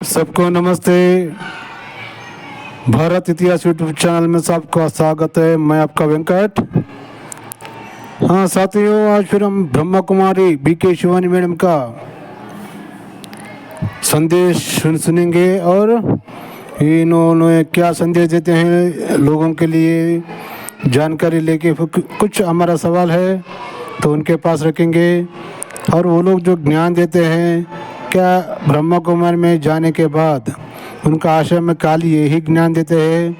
सबको नमस्ते। भारत इतिहास यूट्यूब चैनल में सबका स्वागत है। मैं आपका वेंकट। हाँ साथियों, आज फिर हम ब्रह्मा कुमारी बीके शिवानी मैडम का संदेश सुनेंगे और इन्होंने क्या संदेश देते हैं लोगों के लिए जानकारी लेके। कुछ हमारा सवाल है तो उनके पास रखेंगे और वो लोग जो ज्ञान देते हैं, क्या ब्रह्मा कुमारी में जाने के बाद उनका आश्रम में काली यही ज्ञान देते हैं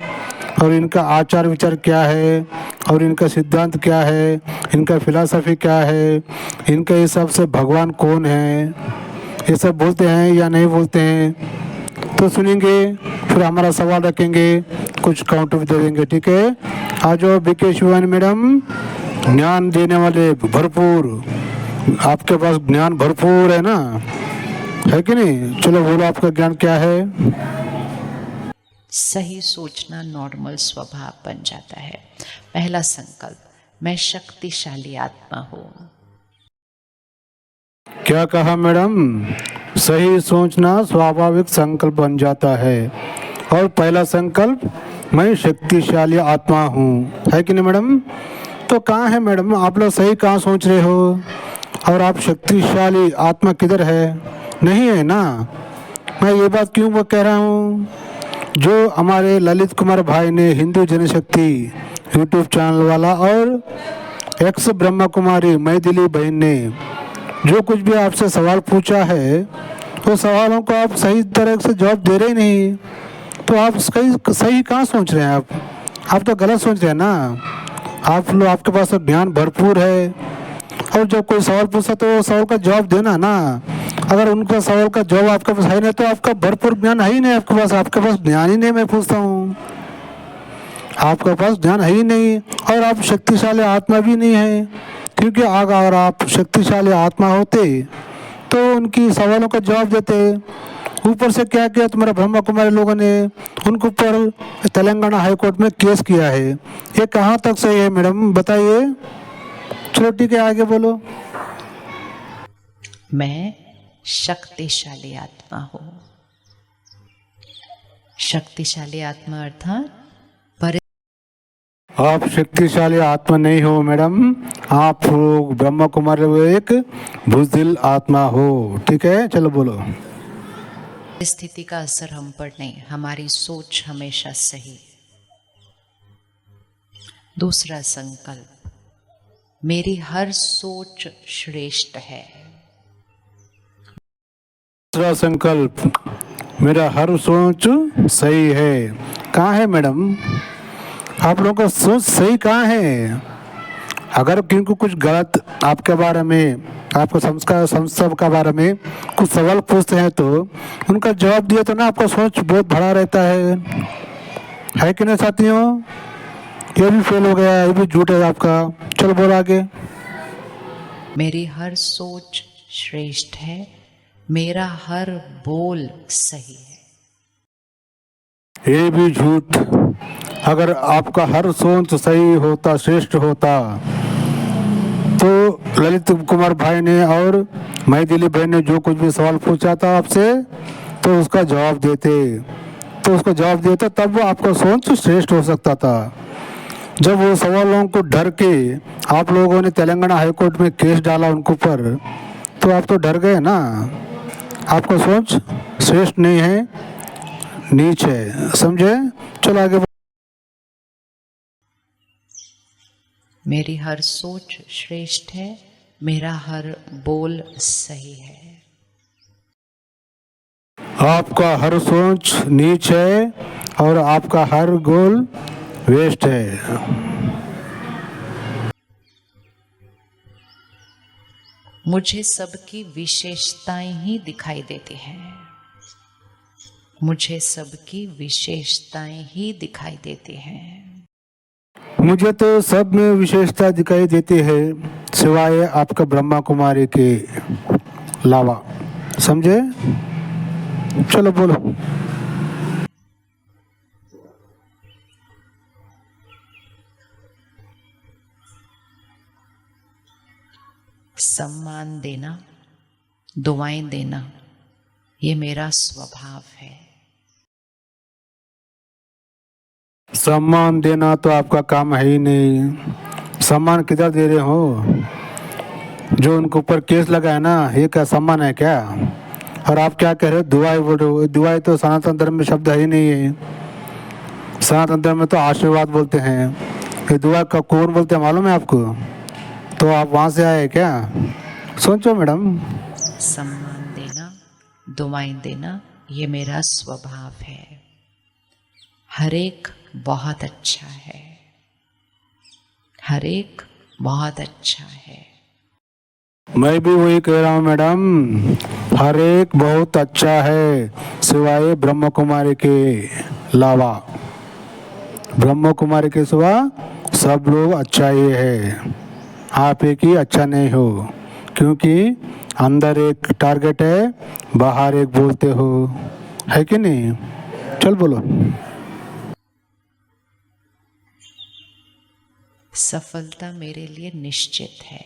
और इनका आचार विचार क्या है और इनका सिद्धांत क्या है, इनका फिलॉसफी क्या है, इनके हिसाब से भगवान कौन है, ये सब बोलते हैं या नहीं बोलते हैं तो सुनेंगे। फिर हमारा सवाल रखेंगे, कुछ काउंटर भी दे देंगे। ठीक है, आज बीके शिवानी मैडम ज्ञान देने वाले भरपूर, आपके पास ज्ञान भरपूर है ना, है कि नहीं? चलो बोलो, आपका ज्ञान क्या है? सही सोचना नॉर्मल स्वभाव बन जाता है। पहला संकल्प, मैं शक्तिशाली आत्मा हूँ। क्या कहा मैडम? सही सोचना स्वाभाविक संकल्प बन जाता है। और पहला संकल्प, मैं शक्तिशाली आत्मा हूँ, है कि नहीं मैडम? तो कहाँ है मैडम, आप लोग सही कहाँ सोच रहे हो? और आप शक्तिशाली आत्मा किधर है? नहीं है ना। मैं ये बात क्यों कह रहा हूँ, जो हमारे ललित कुमार भाई ने हिंदू जनशक्ति यूट्यूब चैनल वाला और एक्स ब्रह्मा कुमारी मैथिली बहन ने जो कुछ भी आपसे सवाल पूछा है, तो सवालों को आप सही तरह से जवाब दे रहे नहीं। तो आप सही कहाँ सोच रहे हैं? आप तो गलत सोच रहे हैं ना। आप लोग, आपके पास तो ज्ञान भरपूर है और जब कोई सवाल पूछता तो सवाल का जवाब देना ना। अगर उनका सवाल का जवाब आपके पास है नहीं तो आपका भरपूर ज्ञान है ही नहीं आपके पास ज्ञान ही नहीं। मैं पूछता हूँ, आपके पास ज्ञान है ही नहीं और आप शक्तिशाली आत्मा भी नहीं है। क्योंकि अगर आप शक्तिशाली आत्मा होते तो उनकी सवालों का जवाब देते। ऊपर से क्या किया तुम्हारा ब्रह्मा कुमारी लोगों ने, उनके ऊपर तेलंगाना हाई कोर्ट में केस किया है। ये कहाँ तक सही है मैडम, बताइए। चलो ठीक है, आगे बोलो। मैं शक्तिशाली आत्मा हूँ। शक्तिशाली आत्मा अर्थात आप शक्तिशाली आत्मा नहीं हो मैडम, आप ब्रह्मा कुमारी एक बुज़दिल आत्मा हो। ठीक है, चलो बोलो। परिस्थिति का असर हम पर नहीं, हमारी सोच हमेशा सही। दूसरा संकल्प, मेरी हर सोच श्रेष्ठ है। दूसरा संकल्प, मेरा हर सोच सही है। कहाँ है मैडम, आप लोगों का सोच सही कहाँ है? अगर किनको कुछ गलत आपके बारे में, आपको संस्कार के बारे में कुछ सवाल पूछते हैं तो उनका जवाब दिए तो ना आपका सोच बहुत बड़ा रहता है कि नहीं साथियों? ये भी फेल हो गया, ये भी झूठ है आपका। चलो बोल आगे। मेरी हर सोच श्रेष्ठ है, मेरा हर बोल सही है। ये भी झूठ। अगर आपका हर सोच सही होता, श्रेष्ठ होता, तो ललित कुमार भाई ने और मैथिली बहन ने जो कुछ भी सवाल पूछा था आपसे तो उसका जवाब देते, तब वो आपका सोच श्रेष्ठ हो सकता था। जब वो सवालों को डर के आप लोगों ने तेलंगाना हाईकोर्ट में केस डाला उनके ऊपर, तो आप तो डर गए ना। आपका सोच श्रेष्ठ नहीं है, नीच है, समझे? चलो आगे। मेरी हर सोच श्रेष्ठ है, मेरा हर बोल सही है। आपका हर सोच नीच है और आपका हर गोल वेस्ट है। मुझे सबकी विशेषताएं ही दिखाई देती हैं। मुझे सबकी विशेषताएं ही दिखाई देती हैं। मुझे तो सब में विशेषता दिखाई देती है सिवाय आपका ब्रह्मा कुमारी के अलावा, समझे? चलो बोलो। सम्मान देना, दुआएं देना, ये मेरा स्वभाव है। सम्मान देना तो आपका काम है ही नहीं। सम्मान किधर दे रहे हो? जो उनके ऊपर केस लगा है ना, ये क्या सम्मान है क्या? और आप क्या कह रहे हो? दुआई बोल रहे हो। दुआई तो सनातन धर्म में शब्द है ही नहीं है। सनातन धर्म में तो आशीर्वाद बोलते हैं। ये दुआ का कौन बोलते हैं मालूम है आपको? तो आप वहाँ से आए क्या? सोचो मैडम। सम्मान देना, दुआएं देना, ये मेरा स्वभाव है। हर एक बहुत अच्छा है, हर एक बहुत अच्छा है। मैं भी वही कह रहा हूँ मैडम, हर एक बहुत अच्छा है सिवाय ब्रह्म कुमारी के अलावा। ब्रह्म कुमारी के सिवा सब लोग अच्छा ही है। आप एक ही अच्छा नहीं हो, क्योंकि अंदर एक टारगेट है, बाहर एक बोलते हो, है कि नहीं? चल बोलो। सफलता मेरे लिए निश्चित है।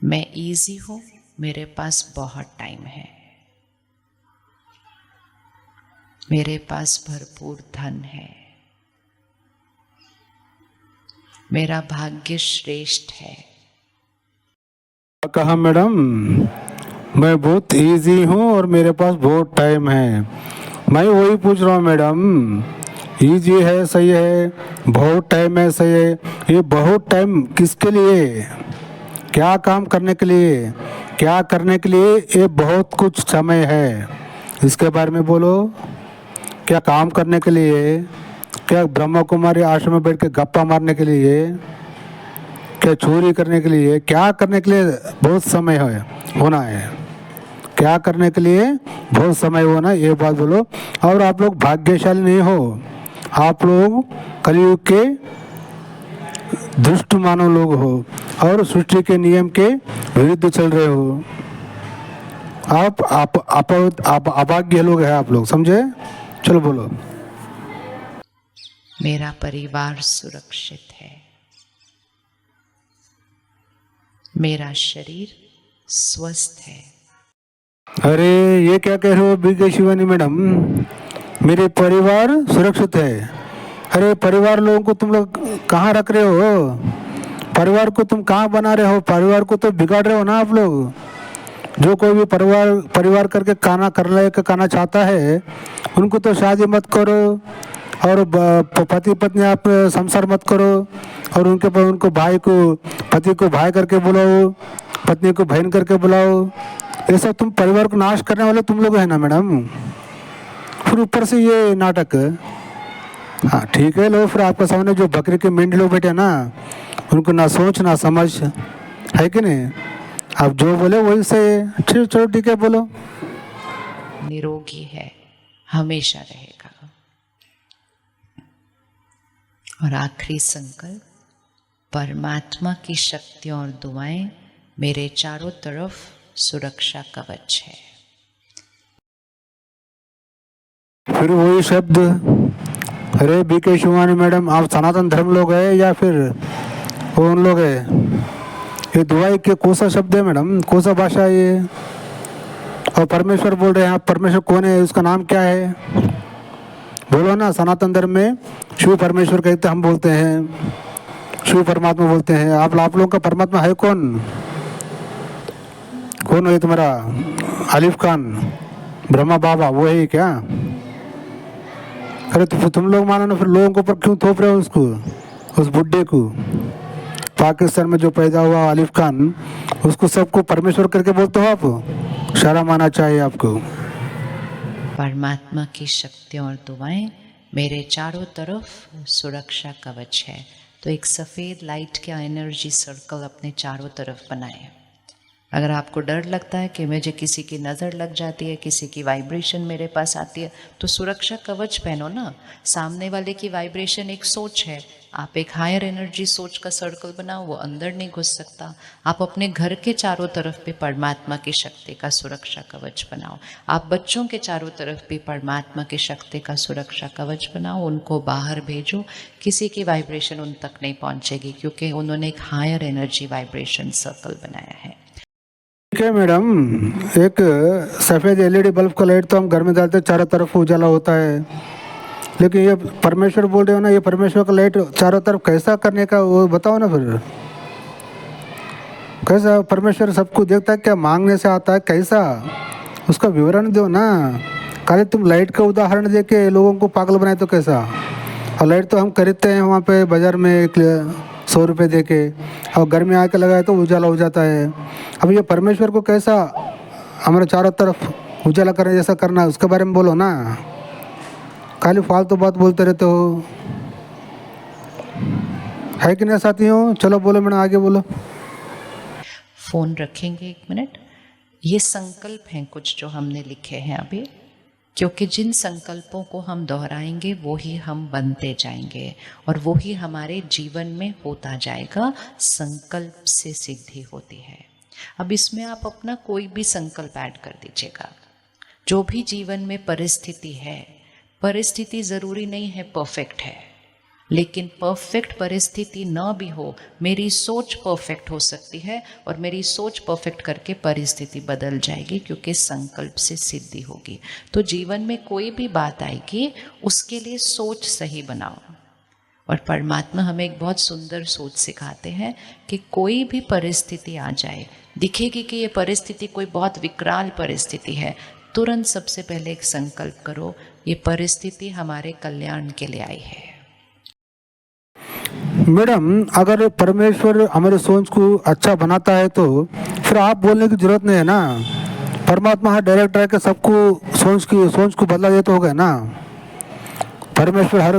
मैं इजी हूँ, मेरे पास बहुत टाइम है, मेरे पास भरपूर धन है, मेरा भाग्य श्रेष्ठ है। कहा मैडम? मैं बहुत इजी हूँ और मेरे पास बहुत टाइम है। मैं वही पूछ रहा हूँ मैडम, इजी है सही है, बहुत टाइम है सही है। ये बहुत टाइम किसके लिए? क्या काम करने के लिए? क्या करने के लिए? ये बहुत कुछ समय है, इसके बारे में बोलो। क्या काम करने के लिए? क्या ब्रह्मा कुमारी आश्रम में बैठ के गप्पा मारने के लिए? क्या चोरी करने के लिए? क्या करने के लिए बहुत समय है होना है? क्या करने के लिए बहुत समय होना, ये बात बोलो। और आप लोग भाग्यशाली नहीं हो, आप लोग कलयुग के दुष्ट मानव लोग हो और सृष्टि के नियम के विरुद्ध चल रहे हो। आप अभाग्य लोग हैं आप लोग, समझे? चलो बोलो। मेरा परिवार सुरक्षित है, मेरा शरीर स्वस्थ है। अरे ये क्या कह रहे हो बीके शिवानी मैडम? मेरे परिवार सुरक्षित है? अरे परिवार लोगों को तुम लोग कहाँ रख रहे हो? परिवार को तुम कहाँ बना रहे हो? परिवार को तो बिगाड़ रहे हो ना आप लोग। जो कोई भी परिवार करके खाना चाहता है, उनको तो शादी मत करो और पति पत्नी आप संसार मत करो, और उनको भाई को पति को भाई करके बुलाओ, पत्नी को बहन करके बुलाओ। ये सब तुम परिवार को नाश करने वाले तुम लोग है ना मैडम। फिर ऊपर से ये नाटक। हाँ ठीक है, लो फिर आपके सामने जो बकरी के मेंढ लोग बैठे ना, उनको ना सोच ना समझ, है कि नहीं? आप जो बोले वही सही है। ठीक, चलो ठीक है, बोलो। निरोगी है, हमेशा रहेगा। और आखिरी संकल्प, परमात्मा की शक्ति और दुआएं मेरे चारों तरफ सुरक्षा कवच है। फिर वही शब्द। अरे बीके शिवानी मैडम, आप सनातन धर्म लोग है या फिर वो उन लोग है? ये दुआई के कौन सा शब्द है मैडम? कौन सा भाषा है ये? और परमेश्वर बोल रहे हैं आप, परमेश्वर कौन है? उसका नाम क्या है? बोलो ना। सनातन धर्म में शिव परमेश्वर कहते हम बोलते हैं, शिव परमात्मा बोलते हैं। आप लोगों का परमात्मा है कौन? कौन है तुम्हारा? आलिफ खान, ब्रह्मा बाबा, वो है क्या? अरे तो तुम लोग मानो ना, फिर लोगों के ऊपर क्यों थोप रहे हो उसको, उस बुड्ढे को? पाकिस्तान में जो पैदा हुआ आलिफ खान, उसको सबको परमेश्वर करके बोलते हो आप? शर्म आना चाहिए आपको। परमात्मा की शक्ति और दुआएं मेरे चारों तरफ सुरक्षा कवच है। तो एक सफ़ेद लाइट का एनर्जी सर्कल अपने चारों तरफ बनाएं। अगर आपको डर लगता है कि मुझे किसी की नज़र लग जाती है, किसी की वाइब्रेशन मेरे पास आती है, तो सुरक्षा कवच पहनो ना। सामने वाले की वाइब्रेशन एक सोच है, आप एक हायर एनर्जी सोच का सर्कल बनाओ, वो अंदर नहीं घुस सकता। आप अपने घर के चारों तरफ भी परमात्मा की शक्ति का सुरक्षा कवच बनाओ। आप बच्चों के चारों तरफ भी परमात्मा की शक्ति का सुरक्षा कवच बनाओ। उनको बाहर भेजो, किसी की वाइब्रेशन उन तक नहीं पहुँचेगी, क्योंकि उन्होंने एक हायर एनर्जी वाइब्रेशन सर्कल बनाया है। ठीक है मैडम, एक सफ़ेद एलईडी बल्ब का लाइट तो हम घर में डालते हैं, चारों तरफ उजाला होता है, लेकिन ये परमेश्वर बोल रहे हो ना, ये परमेश्वर का लाइट चारों तरफ कैसा करने का वो बताओ ना फिर। कैसा परमेश्वर सबको देखता है क्या? मांगने से आता है कैसा? उसका विवरण दो ना। खाली तुम लाइट का उदाहरण दे के लोगों को पागल बनाए तो कैसा? और लाइट तो हम खरीदते हैं वहाँ पे बाज़ार में 100 रुपये दे के, और घर में आके लगाए तो उजाला हो जाता है। अब ये परमेश्वर को कैसा हमारे चारों तरफ उजाला करने जैसा करना है, उसके बारे में बोलो ना। खाली फालतू बात बोलते रहते हो, है कि नहीं साथियों? चलो बोलो मैडम, आगे बोलो। फोन रखेंगे 1 मिनट। ये संकल्प हैं कुछ जो हमने लिखे हैं अभी, क्योंकि जिन संकल्पों को हम दोहराएंगे वो ही हम बनते जाएंगे और वो ही हमारे जीवन में होता जाएगा। संकल्प से सिद्धि होती है। अब इसमें आप अपना कोई भी संकल्प ऐड कर दीजिएगा। जो भी जीवन में परिस्थिति है, परिस्थिति ज़रूरी नहीं है परफेक्ट है, लेकिन परफेक्ट परिस्थिति न भी हो, मेरी सोच परफेक्ट हो सकती है और मेरी सोच परफेक्ट करके परिस्थिति बदल जाएगी, क्योंकि संकल्प से सिद्धि होगी। तो जीवन में कोई भी बात आएगी उसके लिए सोच सही बनाओ। और परमात्मा हमें एक बहुत सुंदर सोच सिखाते हैं कि कोई भी परिस्थिति आ जाए, दिखेगी कि ये परिस्थिति कोई बहुत विकराल परिस्थिति है, तुरंत सबसे पहले एक संकल्प करो, ये परिस्थिति हमारे कल्याण के लिए आई है। मैडम, अगर परमेश्वर हमारे सोच को अच्छा बनाता है तो फिर आप बोलने की जरूरत नहीं है ना। परमात्मा हर डायरेक्टर है कि सबको सोच को बदला दे तो हो गया ना। परमेश्वर हर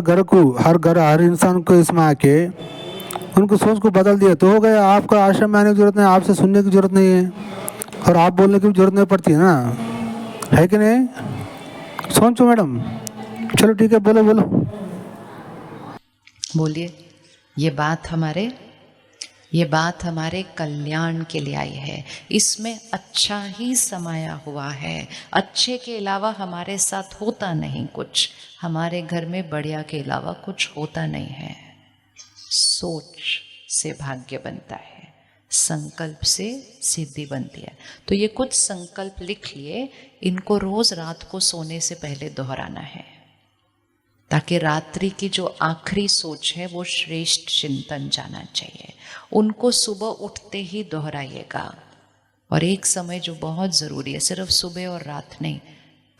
इंसान को इसमें आके उनको सोच को बदल दिया तो हो गया। आपका आश्रम में आने की जरूरत नहीं, आपसे सुनने की जरूरत नहीं है और आप बोलने की भी जरूरत नहीं पड़ती है ना, है कि नहीं? सोचो मैडम। चलो ठीक है, बोलो बोलो बोलिए। ये बात हमारे कल्याण के लिए आई है। इसमें अच्छा ही समाया हुआ है। अच्छे के अलावा हमारे साथ होता नहीं कुछ। हमारे घर में बढ़िया के अलावा कुछ होता नहीं है। सोच से भाग्य बनता है, संकल्प से सिद्धि बनती है। तो ये कुछ संकल्प लिख लिए, इनको रोज रात को सोने से पहले दोहराना है, ताकि रात्रि की जो आखिरी सोच है वो श्रेष्ठ चिंतन जाना चाहिए। उनको सुबह उठते ही दोहराइएगा। और एक समय जो बहुत ज़रूरी है, सिर्फ सुबह और रात नहीं,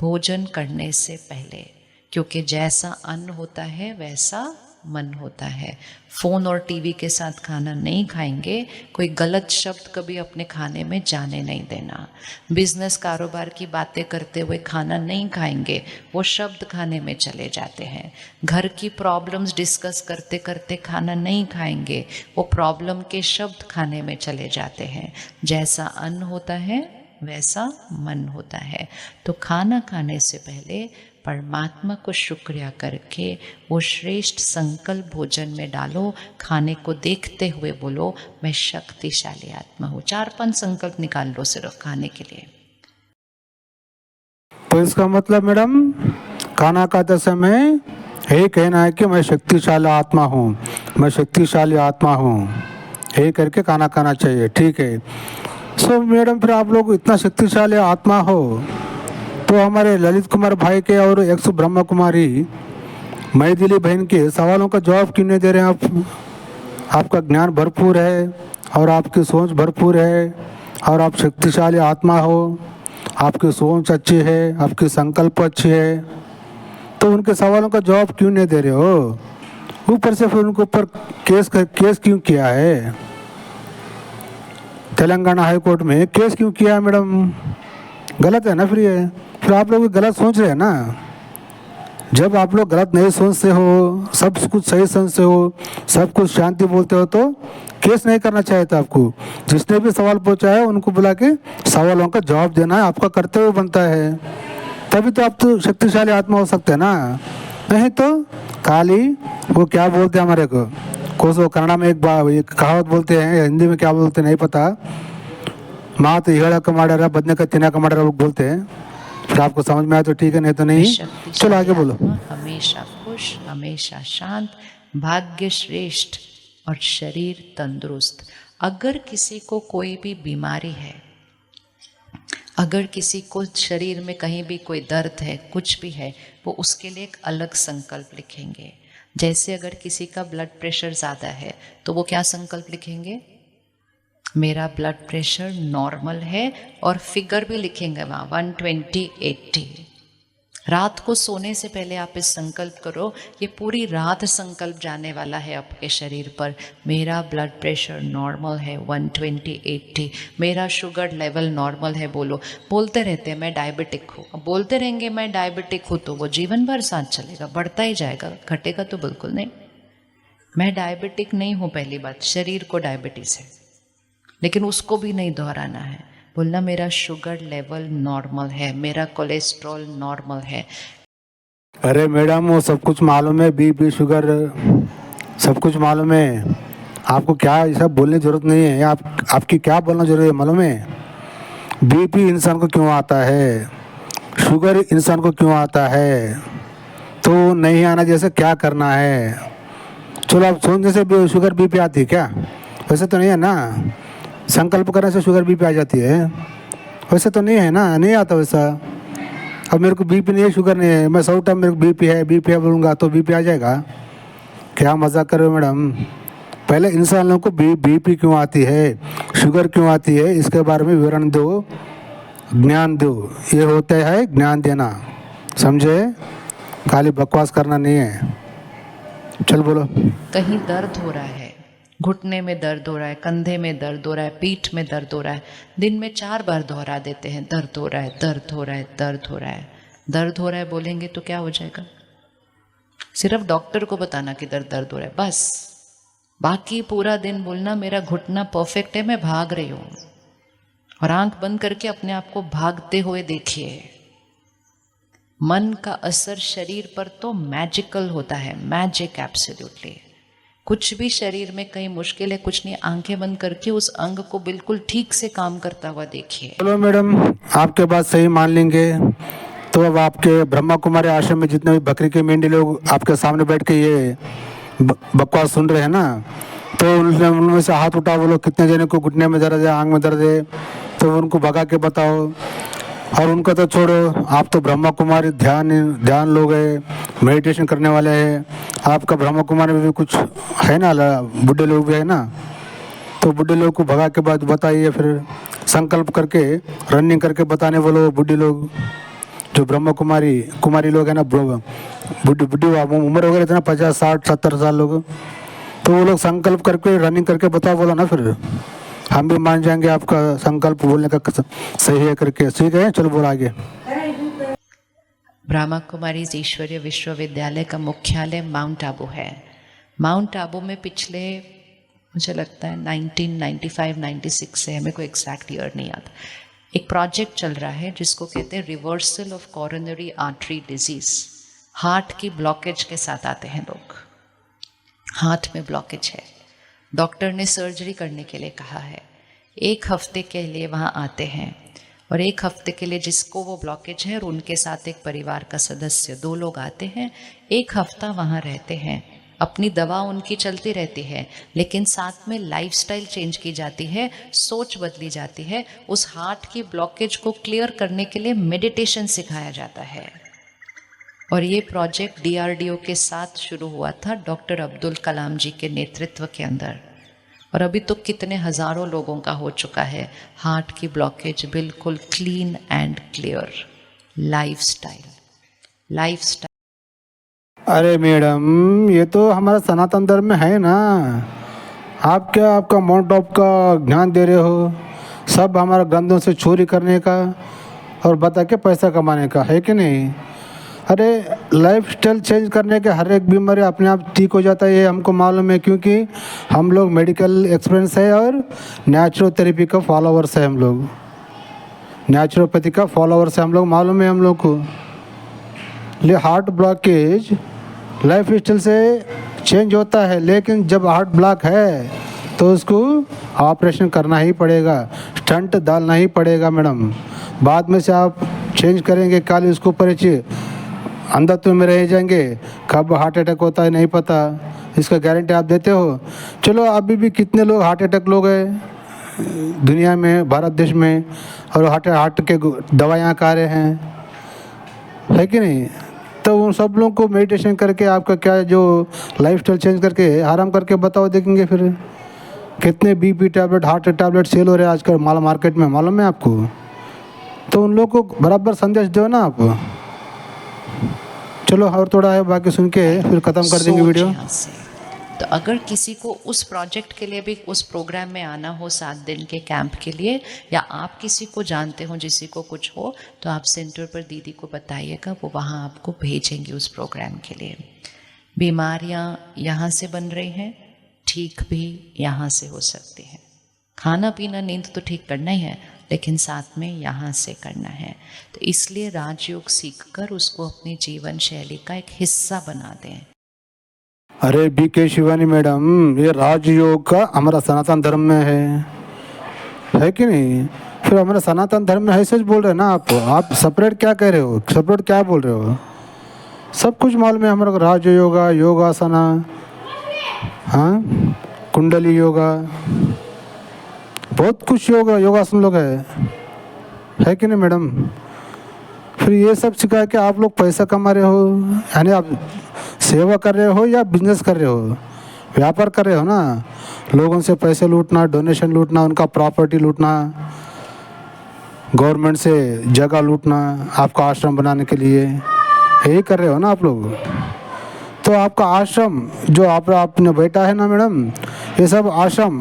भोजन करने से पहले, क्योंकि जैसा अन्न होता है वैसा मन होता है। फ़ोन और टीवी के साथ खाना नहीं खाएंगे। कोई गलत शब्द कभी अपने खाने में जाने नहीं देना। बिजनेस कारोबार की बातें करते हुए खाना नहीं खाएंगे, वो शब्द खाने में चले जाते हैं। घर की प्रॉब्लम्स डिस्कस करते करते खाना नहीं खाएंगे, वो प्रॉब्लम के शब्द खाने में चले जाते हैं। जैसा अन्न होता है वैसा मन होता है। तो खाना खाने से पहले परमात्मा को शुक्रिया करके वो श्रेष्ठ संकल्प भोजन में डालो। खाने को देखते हुए बोलो, मैं शक्तिशाली आत्मा हूँ। 4-5 संकल्प निकाल लो सिर्फ खाने के लिए। तो इसका मतलब मैडम, खाना खाते समय यही कहना है कि मैं शक्तिशाली आत्मा हूँ, मैं शक्तिशाली आत्मा हूँ, यही करके खाना खाना चाहिए। ठीक है। सो मैडम, फिर आप लोग इतना शक्तिशाली आत्मा हो तो हमारे ललित कुमार भाई के और एक्स ब्रह्मा कुमारी मैथिली बहन के सवालों का जवाब क्यों नहीं दे रहे हैं आप? आपका ज्ञान भरपूर है और आपकी सोच भरपूर है और आप शक्तिशाली आत्मा हो, आपकी सोच अच्छी है, आपकी संकल्प अच्छी है, तो उनके सवालों का जवाब क्यों नहीं दे रहे हो? ऊपर से फिर उनके ऊपर केस क्यों किया है? तेलंगाना हाई कोर्ट में केस क्यों किया है मैडम? गलत है ना फिर ये। फिर आप लोग गलत सोच रहे हैं ना। जब आप लोग गलत नहीं सोचते हो, सब कुछ सही सोचते हो, सब कुछ शांति बोलते हो, तो केस नहीं करना चाहिए था आपको। जिसने भी सवाल पूछा है उनको बुला के सवालों का जवाब देना है, आपका कर्तव्य बनता है। तभी तो आप तो शक्तिशाली आत्मा हो सकते हैं ना। नहीं तो खाली वो क्या बोलते हैं हमारे को, वो कन्नड़ा में एक कहावत बोलते हैं, हिंदी में क्या बोलते हैं नहीं पता, मात हेड़ा माड़ा बदने का तिना का माड़ा लोग बोलते हैं। फिर आपको समझ में आया तो ठीक है, नहीं तो नहीं। चलो आगे बोलो। हमेशा खुश, हमेशा शांत, भाग्य श्रेष्ठ और शरीर तंदुरुस्त। अगर किसी को कोई भी बीमारी है अगर किसी को शरीर में कहीं भी कोई दर्द है, कुछ भी है, वो उसके लिए एक अलग संकल्प लिखेंगे। जैसे अगर किसी का ब्लड प्रेशर ज़्यादा है तो वो क्या संकल्प लिखेंगे? मेरा ब्लड प्रेशर नॉर्मल है, और फिगर भी लिखेंगे वहाँ 120/80। रात को सोने से पहले आप इस संकल्प करो, ये पूरी रात संकल्प जाने वाला है आपके शरीर पर। मेरा ब्लड प्रेशर नॉर्मल है 120/80, मेरा शुगर लेवल नॉर्मल है। बोलते रहते हैं मैं डायबिटिक हूँ। अब बोलते रहेंगे मैं डायबिटिक हूँ तो वो जीवन भर साथ चलेगा, बढ़ता ही जाएगा, घटेगा तो बिल्कुल नहीं। मैं डायबिटिक नहीं हूँ, पहली बात, शरीर को डायबिटीज़ है, लेकिन उसको भी नहीं दोहराना है। बोलना मेरा शुगर लेवल नॉर्मल है, मेरा कोलेस्ट्रॉल नॉर्मल है। अरे मैडम वो सब कुछ मालूम है, बीपी शुगर सब कुछ मालूम है। आपको क्या ये सब बोलने की ज़रूरत नहीं है। आपकी क्या बोलना जरूरी है मालूम है? बीपी इंसान को क्यों आता है, शुगर इंसान को क्यों आता है, तो नहीं आना जैसे क्या करना है। चलो आप सोचने से शुगर बीपी आती है क्या? वैसे तो नहीं है ना। संकल्प करने से शुगर बीपी आ जाती है, वैसे तो नहीं है ना, नहीं आता वैसा। अब मेरे को बीपी नहीं है, शुगर नहीं है, मैं 100 टाइम मेरे को बीपी है बोलूँगा तो बीपी आ जाएगा? क्या मजाक कर रहे हो मैडम। पहले इंसान लोगों को बीपी क्यों आती है, शुगर क्यों आती है, इसके बारे में विवरण दो, ज्ञान दो। ये होता है ज्ञान देना, समझे? खाली बकवास करना नहीं है। चल बोलो। कहीं दर्द हो रहा है, घुटने में दर्द हो रहा है, कंधे में दर्द हो रहा है, पीठ में दर्द हो रहा है, दिन में 4 बार दोहरा देते हैं, दर्द हो रहा है, दर्द हो रहा है, दर्द हो रहा है, दर्द हो रहा है बोलेंगे तो क्या हो जाएगा? सिर्फ डॉक्टर को बताना कि दर्द हो रहा है, बस। बाकी पूरा दिन बोलना मेरा घुटना परफेक्ट है, मैं भाग रही हूँ। और आंख बंद करके अपने आप को भागते हुए देखिए। मन का असर शरीर पर तो मैजिकल होता है, मैजिक एब्सोल्युटली। कुछ भी शरीर में कहीं मुश्किल है, कुछ नहीं, आंखें बंद करके उस अंग को बिल्कुल ठीक से काम करता हुआ देखिए। चलो मैडम आपके बात सही मान लेंगे, तो अब आपके ब्रह्मा कुमारी आश्रम में जितने भी बकरी के मेंढी लोग आपके सामने बैठ के ये बकवास सुन रहे हैं ना, तो उनमें से हाथ उठा, वो लोग कितने जने को घुटने में दर्द है, आंख में दर्द है, तो उनको भगा के बताओ। और उनका तो छोड़ो, आप तो ब्रह्मा कुमारी ध्यान लोग हैं, मेडिटेशन करने वाले हैं। आपका ब्रह्मा कुमारी में भी कुछ है ना, बुढ़े लोग भी है ना, तो बुढ़े लोग को भगा के बाद बताइए, फिर संकल्प करके रनिंग करके बताने वाले बुढ़े लोग, जो ब्रह्मा कुमारी लोग हैं ना, बुढ़ी उम्र हो गई रहती ना, 50, 60, 70 साल लोग, तो वो लोग संकल्प करके रनिंग करके बताओ, बोला ना, फिर हम भी मान जाएंगे आपका संकल्प बोलने का सही है करके। ठीक है, चलो बोला आगे। ब्रह्मा कुमारी ईश्वरीय विश्वविद्यालय का मुख्यालय माउंट आबू है। माउंट आबू में पिछले मुझे लगता है 1995-96 से, हमें कोई एग्जैक्ट ईयर नहीं आता, एक प्रोजेक्ट चल रहा है जिसको कहते हैं reversal of coronary artery disease. Heart की ब्लॉकेज के साथ आते हैं लोग, हार्ट में ब्लॉकेज है, डॉक्टर ने सर्जरी करने के लिए कहा है, 1 हफ्ते के लिए वहाँ आते हैं, और 1 हफ्ते के लिए जिसको वो ब्लॉकेज है और उनके साथ एक परिवार का सदस्य, 2 लोग आते हैं, 1 हफ्ता वहाँ रहते हैं। अपनी दवा उनकी चलती रहती है, लेकिन साथ में लाइफस्टाइल चेंज की जाती है, सोच बदली जाती है। उस हार्ट की ब्लॉकेज को क्लियर करने के लिए मेडिटेशन सिखाया जाता है। और ये प्रोजेक्ट DRDO के साथ शुरू हुआ था, डॉक्टर अब्दुल कलाम जी के नेतृत्व के अंदर। और अभी तो कितने हज़ारों लोगों का हो चुका है हार्ट की ब्लॉकेज बिल्कुल क्लीन एंड क्लियर। लाइफस्टाइल। अरे मैडम ये तो हमारा सनातन धर्म में है ना, आप क्या आपका माउंट टॉप का ज्ञान दे रहे हो, सब हमारा ग्रंथों से चोरी करने का और बता के पैसा कमाने का है कि नहीं? अरे लाइफ स्टाइल चेंज करने के हर एक बीमारी अपने आप ठीक हो जाता है, ये हमको मालूम है, क्योंकि हम लोग मेडिकल एक्सपीरियंस है और नेचुरोथेरेपी का फॉलोवर्स है, हम लोग नेचुरोपैथी का फॉलोवर्स है हम लोग, मालूम है हम लोग को। ये हार्ट ब्लॉकेज लाइफ स्टाइल से चेंज होता है, लेकिन जब हार्ट ब्लॉक है तो उसको ऑपरेशन करना ही पड़ेगा, स्टंट डालना ही पड़ेगा मैडम। बाद में से आप चेंज करेंगे, काली उसको परिचय अंधत्व में रह जाएंगे, कब हार्ट अटैक होता है नहीं पता, इसका गारंटी आप देते हो? चलो अभी भी कितने लोग हार्ट अटैक लोग हैं, दुनिया में, भारत देश में, और हार्ट के दवाइयाँ खा रहे हैं, है कि नहीं? तो उन सब लोगों को मेडिटेशन करके आपका क्या जो लाइफस्टाइल चेंज करके आराम करके बताओ, देखेंगे फिर कितने BP tablet, heart tablet sell हो रहे हैं आजकल मार्केट में, मालूम है आपको? तो उन लोगों को बराबर संदेश दो ना आप। चलो और थोड़ा है, बाकी सुन के फिर ख़त्म कर देंगे वीडियो। यहाँ से तो अगर किसी को उस प्रोजेक्ट के लिए भी उस प्रोग्राम में आना हो 7 दिन के कैंप के लिए, या आप किसी को जानते हो जिसी को कुछ हो, तो आप सेंटर पर दीदी को बताइएगा, वो वहाँ आपको भेजेंगे उस प्रोग्राम के लिए। बीमारियाँ यहाँ से बन रही हैं, ठीक भी यहाँ से हो सकती है। खाना पीना नींद तो ठीक करना ही है, लेकिन साथ में यहाँ से करना है। तो इसलिए राजयोग सीखकर उसको अपनी जीवन शैली का एक हिस्सा बना दें। अरे बीके शिवानी मैडम, ये राजयोग का हमारा सनातन धर्म में है कि नहीं? फिर हमारा सनातन धर्म में ऐसे बोल रहे हैं ना आप सेपरेट क्या कह रहे हो, सेपरेट क्या बोल रहे हो? सब कुछ मालूम है हमारा, राजयोगा, योगासना, हाँ, कुंडली योगा, बहुत कुछ योगासन लोग है कि नहीं मैडम? फिर ये सब सिखा के आप लोग पैसा कमा रहे हो, यानी आप सेवा कर रहे हो या बिजनेस कर रहे हो, व्यापार कर रहे हो ना? लोगों से पैसे लूटना, डोनेशन लूटना, उनका प्रॉपर्टी लूटना, गवर्नमेंट से जगह लूटना आपका आश्रम बनाने के लिए, यही कर रहे हो ना आप लोग? तो आपका आश्रम जो आपने बैठा है ना मैडम, ये सब आश्रम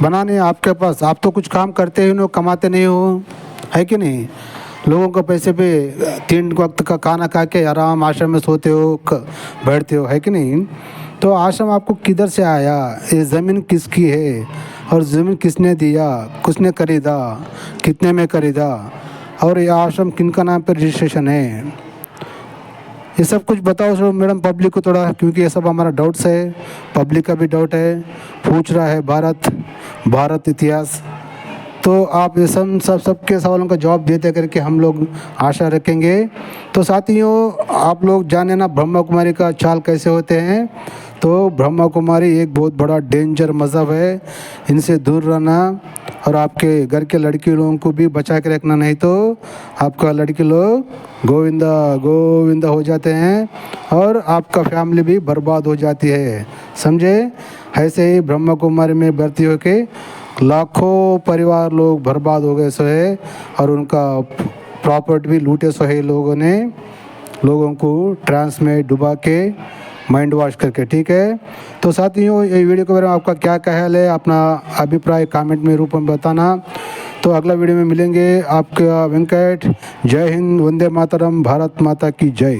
बनाने आपके पास, आप तो कुछ काम करते ही नहीं, कमाते नहीं हो, है कि नहीं? लोगों को पैसे पे 3 वक्त का खाना खा के आराम आश्रम में सोते हो, बैठते हो, है कि नहीं? तो आश्रम आपको किधर से आया? ये ज़मीन किसकी है और ज़मीन किसने दिया, किसने खरीदा, कितने में खरीदा, और ये आश्रम किनका नाम पर रजिस्ट्रेशन है? ये सब कुछ बताओ सर मैडम पब्लिक को थोड़ा, क्योंकि ये सब हमारा डाउट्स है, पब्लिक का भी डाउट है, पूछ रहा है भारत इतिहास। तो आप ये सबके सवालों का जवाब देते करके हम लोग आशा रखेंगे। तो साथियों, आप लोग जाने ना ब्रह्मा कुमारी का चाल कैसे होते हैं। तो ब्रह्मा कुमारी एक बहुत बड़ा डेंजर मज़हब है, इनसे दूर रहना, और आपके घर के लड़की लोगों को भी बचा के रखना, नहीं तो आपका लड़की लोग गोविंदा गोविंदा हो जाते हैं और आपका फैमिली भी बर्बाद हो जाती है, समझे? ऐसे ही ब्रह्मा कुमारी में भर्ती होके लाखों परिवार लोग बर्बाद हो गए सो है, और उनका प्रॉपर्टी भी लूटे सो है लोगों ने, लोगों को ट्रांस में डुबा के माइंड वॉश करके, ठीक है? तो साथियों, ये वीडियो के बारे में आपका क्या ख्याल है, अपना अभिप्राय कमेंट में रूप में बताना। तो अगला वीडियो में मिलेंगे। आपका वेंकट, जय हिंद, वंदे मातरम, भारत माता की जय।